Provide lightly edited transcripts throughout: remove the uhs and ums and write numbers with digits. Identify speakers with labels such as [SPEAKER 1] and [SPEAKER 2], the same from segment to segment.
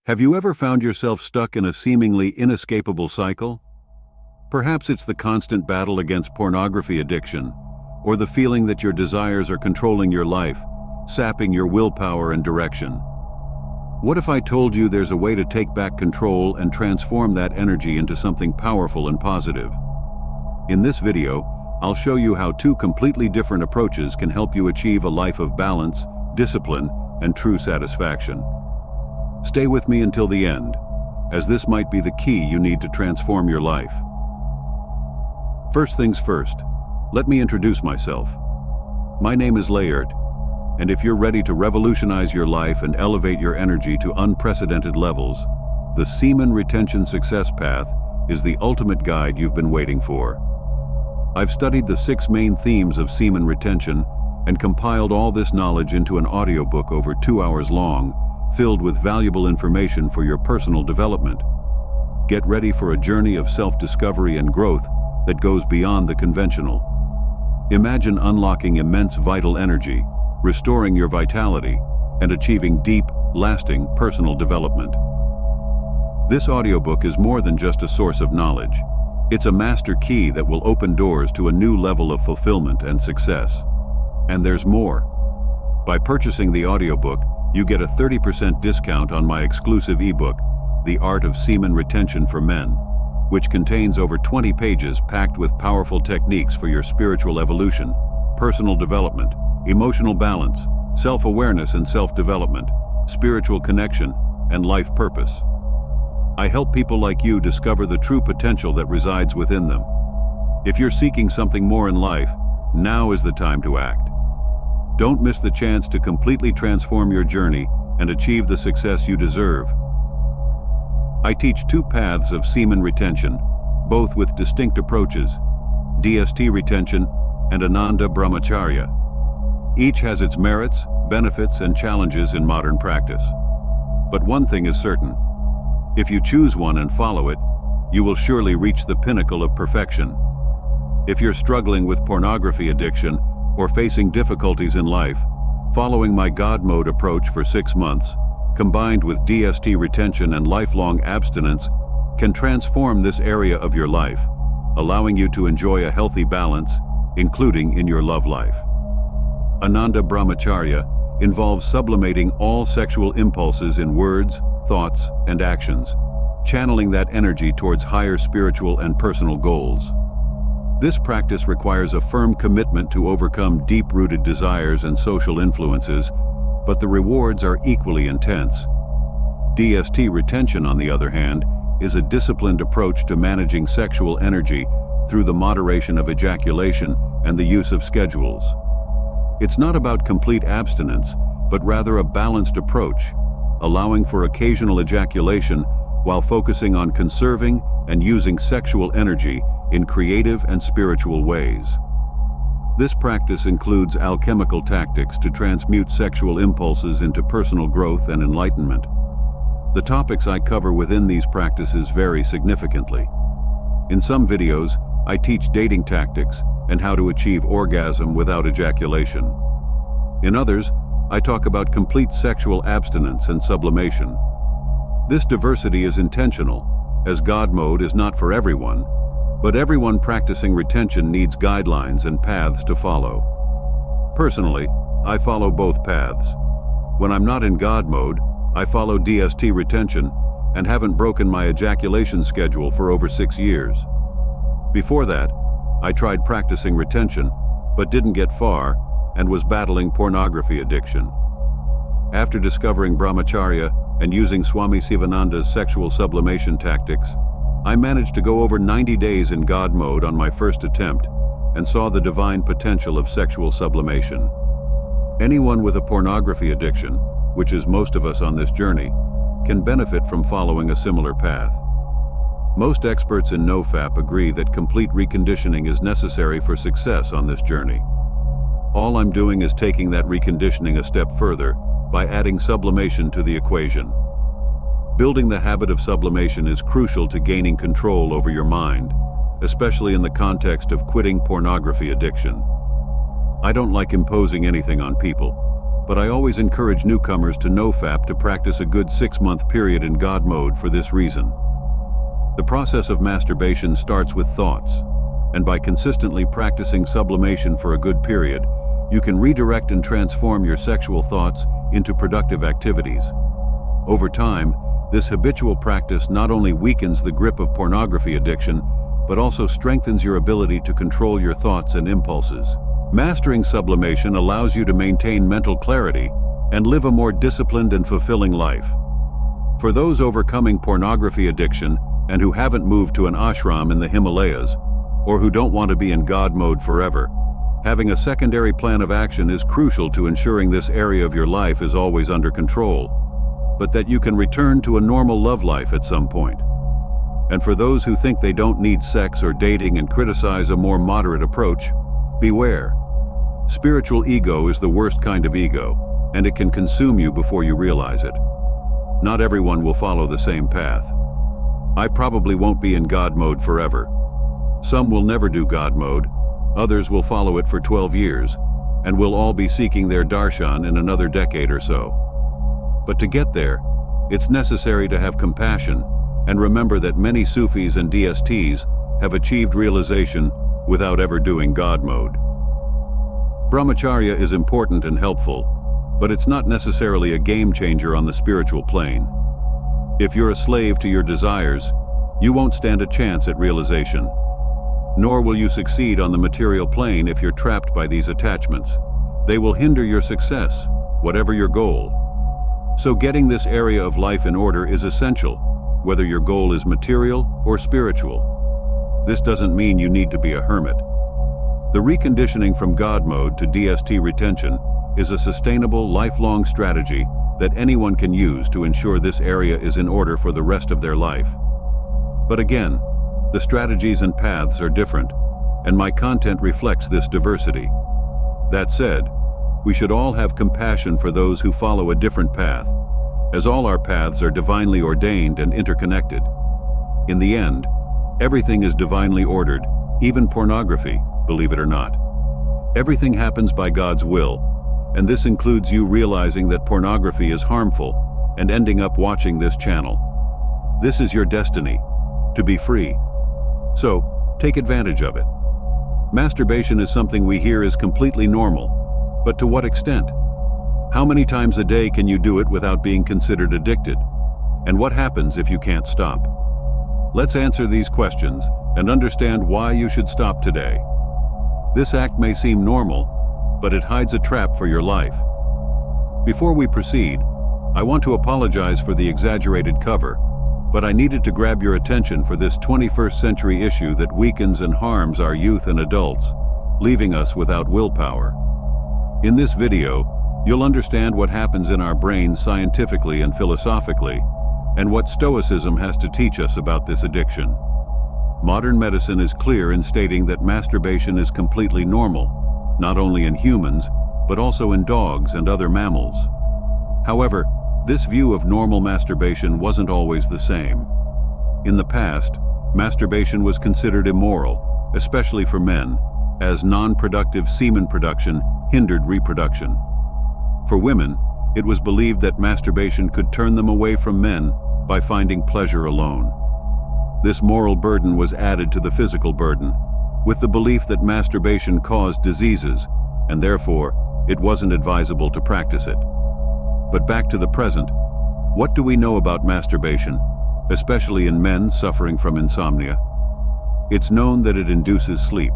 [SPEAKER 1] Have you ever found yourself stuck in a seemingly inescapable cycle? Perhaps it's the constant battle against pornography addiction, or the feeling that your desires are controlling your life, sapping your willpower and direction. What if I told you there's a way to take back control and transform that energy into something powerful and positive? In this video, I'll show you how two completely different approaches can help you achieve a life of balance, discipline, and true satisfaction. Stay with me until the end, as this might be the key you need to transform your life. First things first, let me introduce myself. My name is Layert, and if you're ready to revolutionize your life and elevate your energy to unprecedented levels, the Seaman Retention Success Path is the ultimate guide you've been waiting for. I've studied the 6 main themes of seaman retention and compiled all this knowledge into an audiobook over 2 hours long, filled with valuable information for your personal development. Get ready for a journey of self-discovery and growth that goes beyond the conventional. Imagine unlocking immense vital energy, restoring your vitality, and achieving deep, lasting personal development. This audiobook is more than just a source of knowledge. It's a master key that will open doors to a new level of fulfillment and success. And there's more. By purchasing the audiobook, you get a 30% discount on my exclusive ebook, The Art of Seaman Retention for Men, which contains over 20 pages packed with powerful techniques for your spiritual evolution, personal development, emotional balance, self-awareness and self-development, spiritual connection, and life purpose. I help people like you discover the true potential that resides within them. If you're seeking something more in life, now is the time to act. Don't miss the chance to completely transform your journey and achieve the success you deserve. I teach 2 paths of seaman retention, both with distinct approaches, DST retention and Ananda Brahmacharya. Each has its merits, benefits, and challenges in modern practice. But one thing is certain. If you choose one and follow it, you will surely reach the pinnacle of perfection. If you're struggling with pornography addiction or facing difficulties in life, following my God Mode approach for 6 months, combined with DST retention and lifelong abstinence, can transform this area of your life, allowing you to enjoy a healthy balance, including in your love life. Ananda Brahmacharya involves sublimating all sexual impulses in words, thoughts, and actions, channeling that energy towards higher spiritual and personal goals. This practice requires a firm commitment to overcome deep-rooted desires and social influences, but the rewards are equally intense. DST retention, on the other hand, is a disciplined approach to managing sexual energy through the moderation of ejaculation and the use of schedules. It's not about complete abstinence, but rather a balanced approach, allowing for occasional ejaculation while focusing on conserving and using sexual energy in creative and spiritual ways. This practice includes alchemical tactics to transmute sexual impulses into personal growth and enlightenment. The topics I cover within these practices vary significantly. In some videos, I teach dating tactics and how to achieve orgasm without ejaculation. In others, I talk about complete sexual abstinence and sublimation. This diversity is intentional, as God Mode is not for everyone, but everyone practicing retention needs guidelines and paths to follow. Personally, I follow both paths. When I'm not in God Mode, I follow DST retention and haven't broken my ejaculation schedule for over 6 years. Before that, I tried practicing retention, but didn't get far and was battling pornography addiction. After discovering Brahmacharya and using Swami Sivananda's sexual sublimation tactics, I managed to go over 90 days in God Mode on my first attempt and saw the divine potential of sexual sublimation. Anyone with a pornography addiction, which is most of us on this journey, can benefit from following a similar path. Most experts in NoFap agree that complete reconditioning is necessary for success on this journey. All I'm doing is taking that reconditioning a step further by adding sublimation to the equation. Building the habit of sublimation is crucial to gaining control over your mind, especially in the context of quitting pornography addiction. I don't like imposing anything on people, but I always encourage newcomers to NoFap to practice a good 6-month period in God mode for this reason. The process of masturbation starts with thoughts, and by consistently practicing sublimation for a good period, you can redirect and transform your sexual thoughts into productive activities. Over time, this habitual practice not only weakens the grip of pornography addiction, but also strengthens your ability to control your thoughts and impulses. Mastering sublimation allows you to maintain mental clarity and live a more disciplined and fulfilling life. For those overcoming pornography addiction and who haven't moved to an ashram in the Himalayas, or who don't want to be in God mode forever, having a secondary plan of action is crucial to ensuring this area of your life is always under control, but that you can return to a normal love life at some point. And for those who think they don't need sex or dating and criticize a more moderate approach, beware. Spiritual ego is the worst kind of ego, and it can consume you before you realize it. Not everyone will follow the same path. I probably won't be in God mode forever. Some will never do God mode, others will follow it for 12 years, and will all be seeking their darshan in another decade or so. But to get there, it's necessary to have compassion and remember that many Sufis and DSTs have achieved realization without ever doing God mode. Brahmacharya is important and helpful, but it's not necessarily a game changer on the spiritual plane. If you're a slave to your desires, you won't stand a chance at realization. Nor will you succeed on the material plane if you're trapped by these attachments. They will hinder your success, whatever your goal. So getting this area of life in order is essential, whether your goal is material or spiritual. This doesn't mean you need to be a hermit. The reconditioning from God mode to DST retention is a sustainable, lifelong strategy that anyone can use to ensure this area is in order for the rest of their life. But again, the strategies and paths are different, and my content reflects this diversity. That said, we should all have compassion for those who follow a different path, as all our paths are divinely ordained and interconnected. In the end, everything is divinely ordered, even pornography, believe it or not. Everything happens by God's will, and this includes you realizing that pornography is harmful and ending up watching this channel. This is your destiny, to be free. So, take advantage of it. Masturbation is something we hear is completely normal, but to what extent? How many times a day can you do it without being considered addicted? And what happens if you can't stop? Let's answer these questions and understand why you should stop today. This act may seem normal, but it hides a trap for your life. Before we proceed, I want to apologize for the exaggerated cover, but I needed to grab your attention for this 21st century issue that weakens and harms our youth and adults, leaving us without willpower. In this video, you'll understand what happens in our brains scientifically and philosophically, and what Stoicism has to teach us about this addiction. Modern medicine is clear in stating that masturbation is completely normal, not only in humans, but also in dogs and other mammals. However, this view of normal masturbation wasn't always the same. In the past, masturbation was considered immoral, especially for men, as non-productive semen production hindered reproduction. For women, it was believed that masturbation could turn them away from men by finding pleasure alone. This moral burden was added to the physical burden, with the belief that masturbation caused diseases, and therefore, it wasn't advisable to practice it. But back to the present, what do we know about masturbation, especially in men suffering from insomnia? It's known that it induces sleep.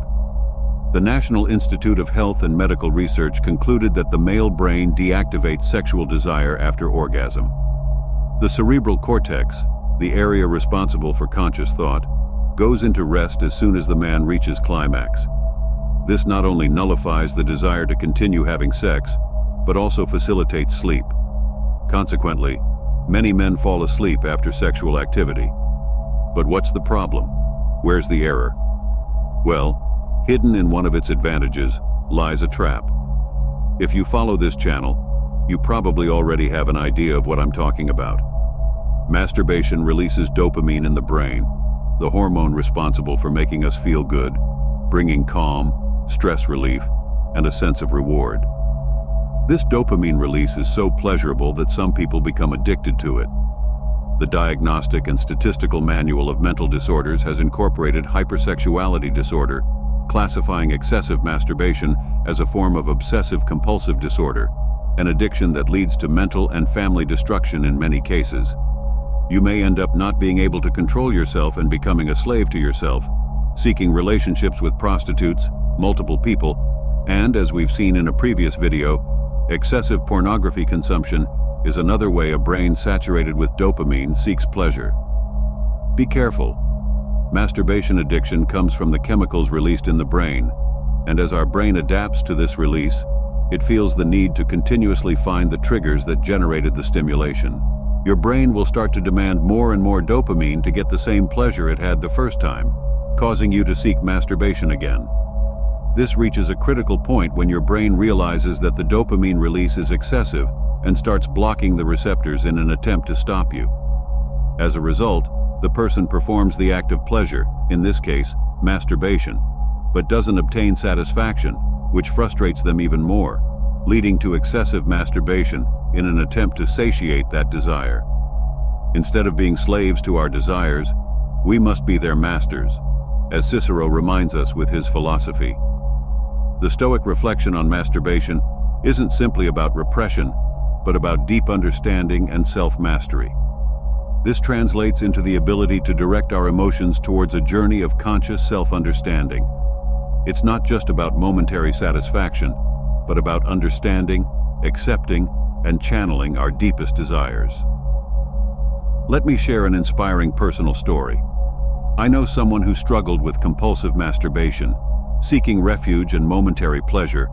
[SPEAKER 1] The National Institute of Health and Medical Research concluded that the male brain deactivates sexual desire after orgasm. The cerebral cortex, the area responsible for conscious thought, goes into rest as soon as the man reaches climax. This not only nullifies the desire to continue having sex, but also facilitates sleep. Consequently, many men fall asleep after sexual activity. But what's the problem? Where's the error? Well, hidden in one of its advantages lies a trap. If you follow this channel, you probably already have an idea of what I'm talking about. Masturbation releases dopamine in the brain, the hormone responsible for making us feel good, bringing calm, stress relief, and a sense of reward. This dopamine release is so pleasurable that some people become addicted to it. The Diagnostic and Statistical Manual of Mental Disorders has incorporated hypersexuality disorder, classifying excessive masturbation as a form of obsessive-compulsive disorder, an addiction that leads to mental and family destruction in many cases. You may end up not being able to control yourself and becoming a slave to yourself, seeking relationships with prostitutes, multiple people, and, as we've seen in a previous video, excessive pornography consumption is another way a brain saturated with dopamine seeks pleasure. Be careful. Masturbation addiction comes from the chemicals released in the brain, and as our brain adapts to this release, it feels the need to continuously find the triggers that generated the stimulation. Your brain will start to demand more and more dopamine to get the same pleasure it had the first time, causing you to seek masturbation again. This reaches a critical point when your brain realizes that the dopamine release is excessive and starts blocking the receptors in an attempt to stop you. As a result, the person performs the act of pleasure, in this case, masturbation, but doesn't obtain satisfaction, which frustrates them even more, leading to excessive masturbation in an attempt to satiate that desire. Instead of being slaves to our desires, we must be their masters, as Cicero reminds us with his philosophy. The Stoic reflection on masturbation isn't simply about repression, but about deep understanding and self-mastery. This translates into the ability to direct our emotions towards a journey of conscious self-understanding. It's not just about momentary satisfaction, but about understanding, accepting, and channeling our deepest desires. Let me share an inspiring personal story. I know someone who struggled with compulsive masturbation, seeking refuge and momentary pleasure,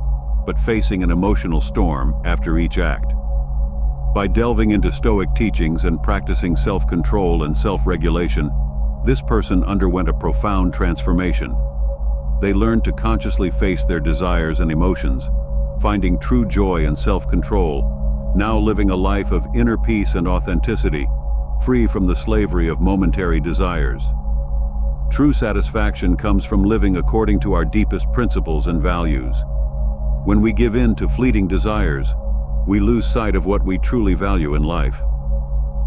[SPEAKER 1] but facing an emotional storm after each act. By delving into Stoic teachings and practicing self-control and self-regulation, this person underwent a profound transformation. They learned to consciously face their desires and emotions, finding true joy and self-control, now living a life of inner peace and authenticity, free from the slavery of momentary desires. True satisfaction comes from living according to our deepest principles and values. When we give in to fleeting desires, we lose sight of what we truly value in life.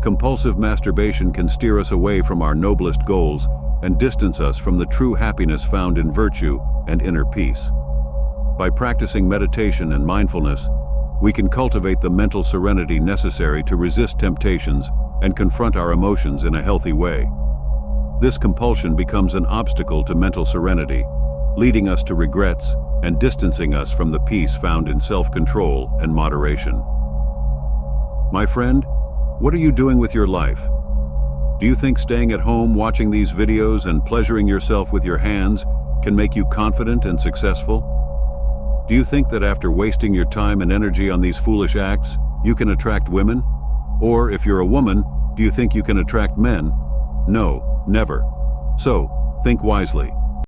[SPEAKER 1] Compulsive masturbation can steer us away from our noblest goals and distance us from the true happiness found in virtue and inner peace. By practicing meditation and mindfulness, we can cultivate the mental serenity necessary to resist temptations and confront our emotions in a healthy way. This compulsion becomes an obstacle to mental serenity, leading us to regrets and distancing us from the peace found in self-control and moderation. My friend, what are you doing with your life? Do you think staying at home watching these videos and pleasuring yourself with your hands can make you confident and successful? Do you think that after wasting your time and energy on these foolish acts, you can attract women? Or if you're a woman, do you think you can attract men? No, never. So, think wisely.